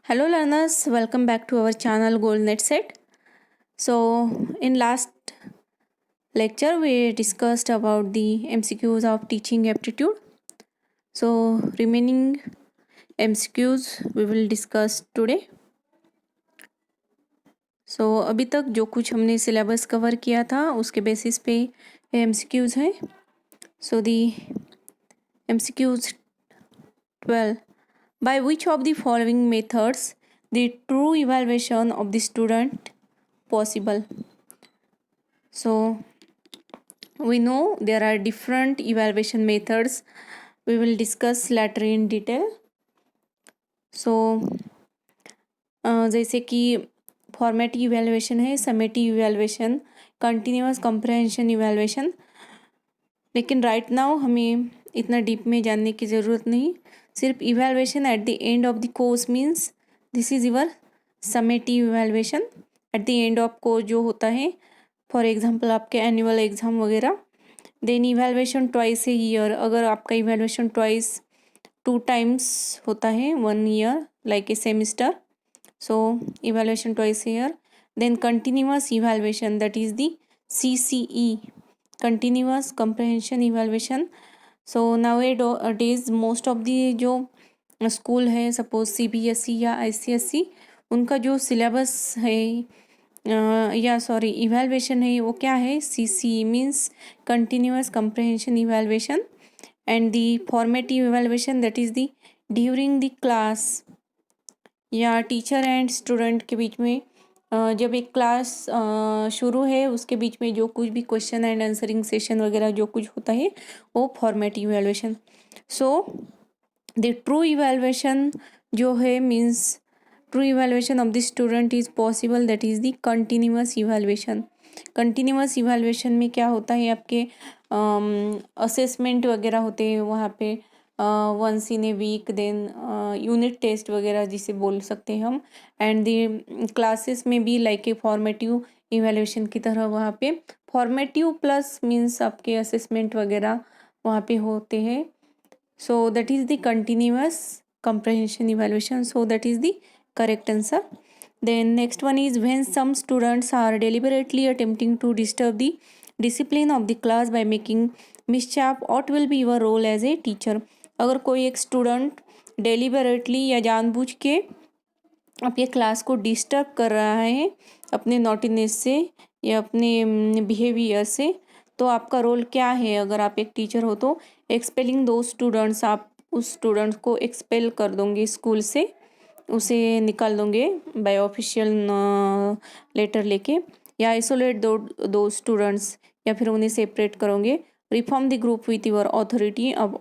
Hello learners, welcome back to our channel GoldNet Set. So in last lecture we discussed about the MCQs of teaching aptitude. So remaining MCQs we will discuss today. So अभी तक जो कुछ हमने syllabus cover किया था उसके basis पे MCQs हैं. So the MCQs 12. By which of the following methods the true evaluation of the student possible? So we know there are different evaluation methods. We will discuss later in detail. So जैसे कि formative evaluation है, summative evaluation, continuous comprehension evaluation. लेकिन right now हमें इतना deep में जानने की ज़रूरत नहीं. सिर्फ evaluation at the end of the course means this is your summative evaluation. At the end of course जो होता है, फॉर एग्जांपल आपके एनुअल एग्ज़ाम वगैरह. Then evaluation twice a year, अगर आपका इवैल्यूएशन ट्वाइस 2 टाइम्स होता है 1 year like a semester. So evaluation twice a year. Then continuous evaluation, that is the CCE, continuous comprehension evaluation. So nowadays most of the जो school है, suppose CBSE या ICSE, उनका जो syllabus है या sorry evaluation है वो क्या है, CCE means continuous comprehension evaluation. And the formative evaluation that is the during the class, या टीचर एंड स्टूडेंट के बीच में जब एक क्लास शुरू है उसके बीच में जो कुछ भी क्वेश्चन एंड आंसरिंग सेशन वगैरह जो कुछ होता है वो formative evaluation. So the true evaluation जो है means true evaluation of the student is possible, that is the continuous evaluation. Continuous evaluation में क्या होता है, आपके असेसमेंट वगैरह होते हैं वहाँ पे once in a week. Then unit test वगैरह जिसे बोल सकते हैं हम. एंड दी क्लासेस में भी लाइक ए फॉर्मेटिव इवैल्यूएशन की तरह वहाँ पे फॉर्मेटिव प्लस मीन्स आपके असेसमेंट वगैरह वहाँ पे होते हैं. सो that is the continuous comprehension evaluation. So that is the correct answer. Then next one is when some students are deliberately attempting to disturb the discipline of the class by making mischief, what will be your role as a teacher? अगर कोई एक student deliberately या जानबूझ के आपके class को disturb कर रहा है अपने नॉटीनेस से या अपने बिहेवियर से, तो आपका रोल क्या है अगर आप एक टीचर हो? तो एक्सपेलिंग दो स्टूडेंट्स, आप उस स्टूडेंट को एक्सपेल कर दोगे स्कूल से, उसे निकाल दोगे बाय ऑफिशियल लेटर लेके, या आइसोलेट दो स्टूडेंट्स, या फिर उन्हें सेपरेट करोगे. Reform the group with your authority, अब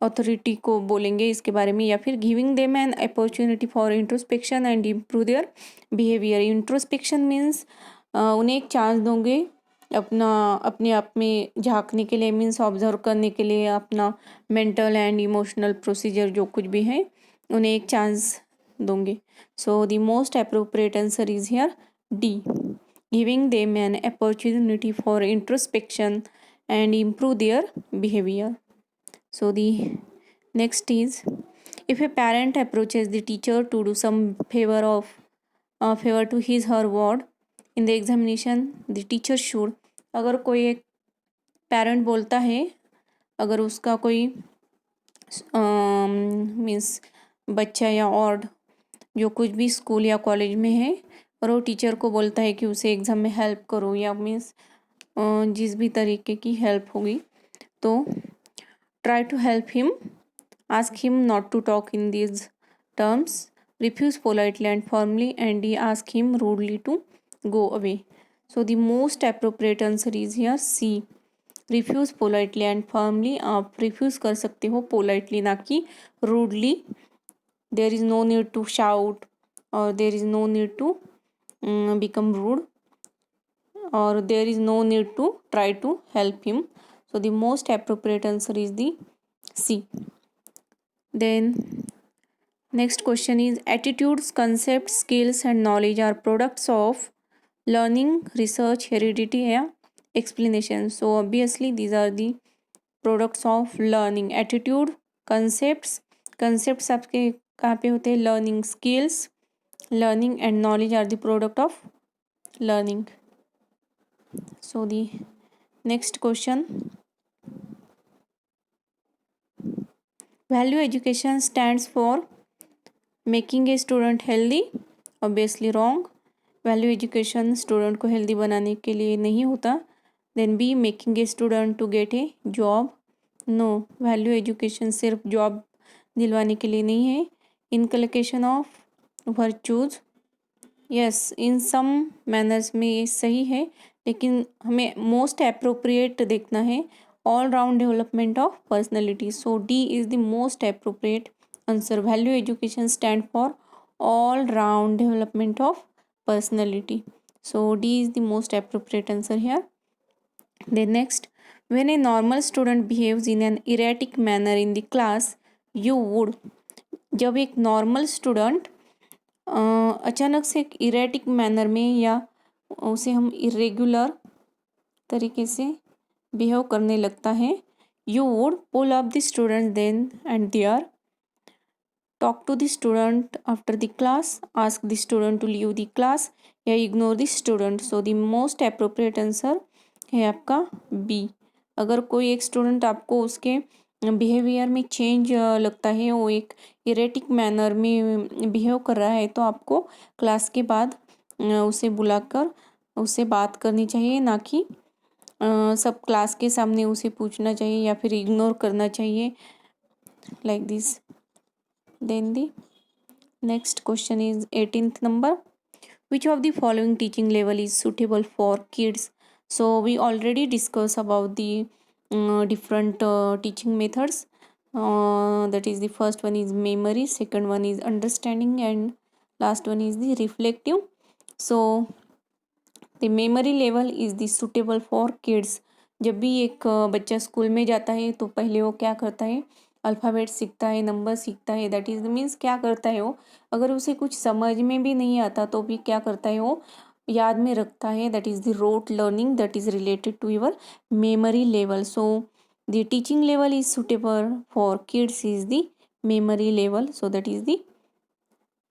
अथॉरिटी को बोलेंगे इसके बारे में. या फिर giving them an opportunity for introspection and improve their behaviour. Introspection means उन्हें एक चांस दोगे अपने आप में झांकने के लिए, मीन्स ऑब्जर्व करने के लिए अपना मेंटल एंड इमोशनल प्रोसीजर जो कुछ भी है उन्हें एक चांस दोगे. सो the most appropriate answer is here D, giving them an opportunity for introspection and improve their behavior. So the next is, if a parent approaches the teacher to do some favor to his her ward in the examination, the teacher should. अगर कोई एक parent बोलता है, अगर उसका कोई means बच्चा या और जो कुछ भी स्कूल या कॉलेज में है और वो टीचर को बोलता है कि उसे एग्ज़ाम में हेल्प करो, या मीन्स जिस भी तरीके की हेल्प होगी, तो try to help him, ask him not to talk in these terms, refuse politely and formally, and he ask him rudely to go away. So the most appropriate answer is here C, refuse politely and formally. आप refuse कर सकते हो politely, ना कि rudely. There is no need to shout और there is no need to become rude, or there is no need to try to help him. So the most appropriate answer is the C. Then next question is, attitudes, concepts, skills and knowledge are products of learning, research, heredity या explanation. So obviously these are the products of learning. Attitude, concepts आपके कहाँ पे होते हैं? Learning skills, learning and knowledge are the product of learning. So the next question, value education stands for making a student healthy. Obviously wrong. Value education student को healthy बनाने के लिए नहीं होता. Then B, making a student to get a job. No, value education सिर्फ job दिलवाने के लिए नहीं है. Inculcation of virtues, yes, in some manners में ये सही है, लेकिन हमें मोस्ट अप्रोप्रिएट देखना है. All round development of personality. So D is the most appropriate answer. Value education stand for all round development of personality. So D is the most appropriate answer here. Then next, when a normal student behaves in an erratic manner in the class, you would. जब एक normal student अचानक से एक erratic manner में या उसे हम irregular तरीके से बिहेव करने लगता है, you would pull up the student then and there, talk to the student after the class, ask the student to leave the class या ignore the student. So the most appropriate answer है आपका B. अगर कोई एक student आपको उसके behaviour में change लगता है, वो एक इरेटिक मैनर में बिहेव कर रहा है, तो आपको क्लास के बाद उसे बुलाकर उससे बात करनी चाहिए, ना कि सब क्लास के सामने उसे पूछना चाहिए या फिर इग्नोर करना चाहिए, like this. Then the next question is 18th number. Which of the following teaching level is suitable for kids? So we already discussed about the different teaching methods. That is, the first one is memory, second one is understanding, and last one is the reflective. So the memory level is the suitable for kids. जब भी एक बच्चा school में जाता है तो पहले वो क्या करता है? अल्फ़ाबेट सीखता है, नंबर सीखता है. दैट इज़ मीन्स क्या करता है वो? अगर उसे कुछ समझ में भी नहीं आता तो भी क्या करता है वो? याद में रखता है. That is the rote learning that is related to your memory level. So the teaching level is suitable for kids is the memory level. So that is the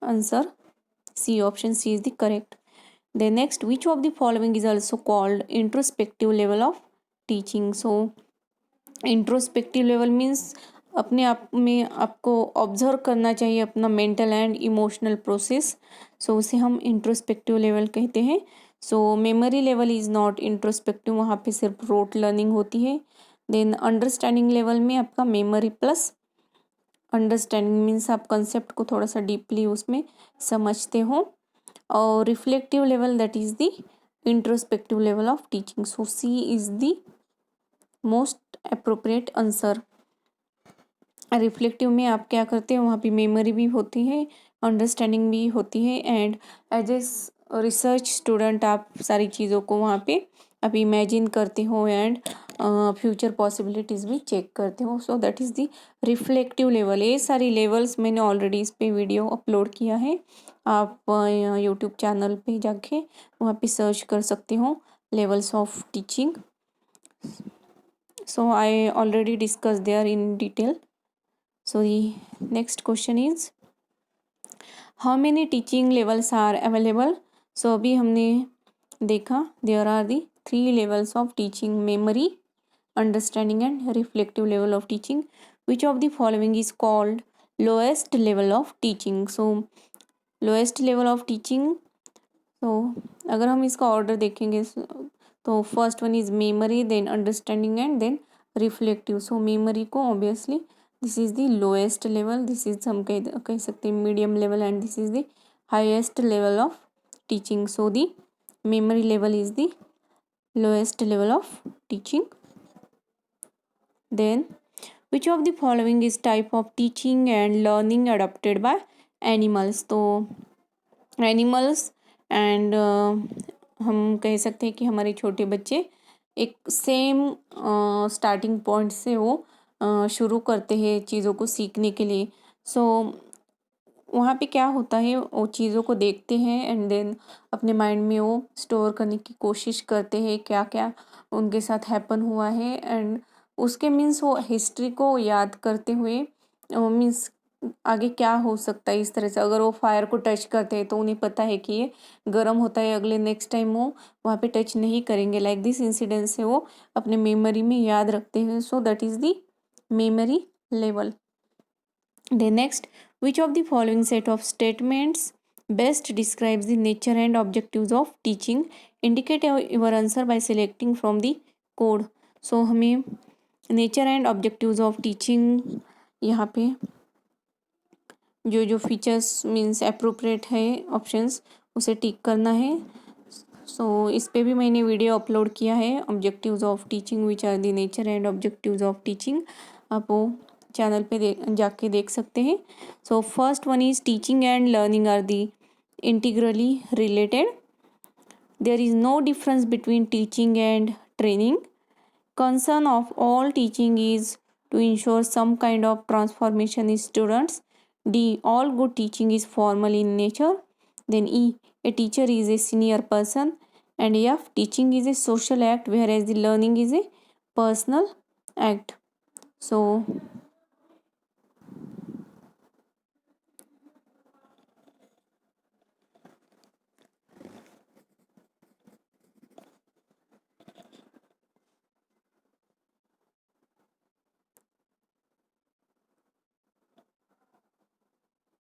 answer. C, option C is the correct. Then next, which of the following is also called introspective level of teaching? So introspective level means अपने आप में आपको observe करना चाहिए अपना mental and emotional process. So उसे हम introspective level कहते हैं. So memory level is not introspective, वहाँ पे सिर्फ रोट लर्निंग होती है. देन अंडरस्टैंडिंग लेवल में आपका मेमोरी प्लस अंडरस्टैंडिंग मीन्स आप कंसेप्ट को थोड़ा सा डीपली उसमें समझते हो. और reflective level that is the introspective level of teaching. So C is the most appropriate answer. Reflective में आप क्या करते हो? वहाँ पे मेमोरी भी होती है, अंडरस्टैंडिंग भी होती है, and as a research student आप सारी चीज़ों को वहाँ पे आप इमेजिन करते हो एंड फ्यूचर पॉसिबिलिटीज़ भी चेक करते हो. सो that is the reflective level. ये सारी लेवल्स मैंने ऑलरेडी इस पे वीडियो अपलोड किया है. आप यूट्यूब चैनल पे जाके वहाँ पे सर्च कर सकते हो levels of teaching. So I already discuss there in detail. So the next question is, how many teaching levels are available? So अभी हमने देखा there are the 3 levels of teaching: memory, understanding and reflective level of teaching. Which of the following is called lowest level of teaching? So lowest level of teaching, so अगर हम इसका order देखेंगे तो first one is memory, then understanding and then reflective. So memory को obviously this is the lowest level, this is हम कह सकते हैं medium level, and this is the highest level of teaching. So the memory level is the lowest level of teaching. Then which of the following is type of teaching and learning adopted by animals? तो animals and हम कह सकते हैं कि हमारे छोटे बच्चे एक सेम स्टार्टिंग पॉइंट से वो शुरू करते हैं चीज़ों को सीखने के लिए. सो वहाँ पे क्या होता है, वो चीज़ों को देखते हैं एंड देन अपने माइंड में वो स्टोर करने की कोशिश करते हैं क्या क्या उनके साथ हैपन हुआ है, एंड उसके मीन्स वो हिस्ट्री को याद करते हुए मीन्स आगे क्या हो सकता है इस तरह से। अगर वो फायर को टच करते हैं तो उन्हें पता है कि ये गर्म होता है, अगले नेक्स्ट टाइम वो वहाँ पे टच नहीं करेंगे। लाइक दिस इंसिडेंट से वो अपने मेमोरी में याद रखते हैं। सो that is the memory level. Then next, which of the following set of statements best describes the nature and objectives of teaching? Indicate your answer by selecting from the code. So हमें nature and objectives of teaching यहाँ पे जो जो features means appropriate है options उसे टिक करना है। सो इस पे भी मैंने वीडियो अपलोड किया है, objectives of teaching which are the nature and objectives of teaching. आप वो चैनल पे जाके देख सकते हैं। So first one is teaching and learning are the integrally related. There is no difference between teaching and training. Concern of all teaching is to ensure some kind of transformation in students. D. All good teaching is formal in nature. Then E. A teacher is a senior person. And F. Teaching is a social act whereas the learning is a personal act. So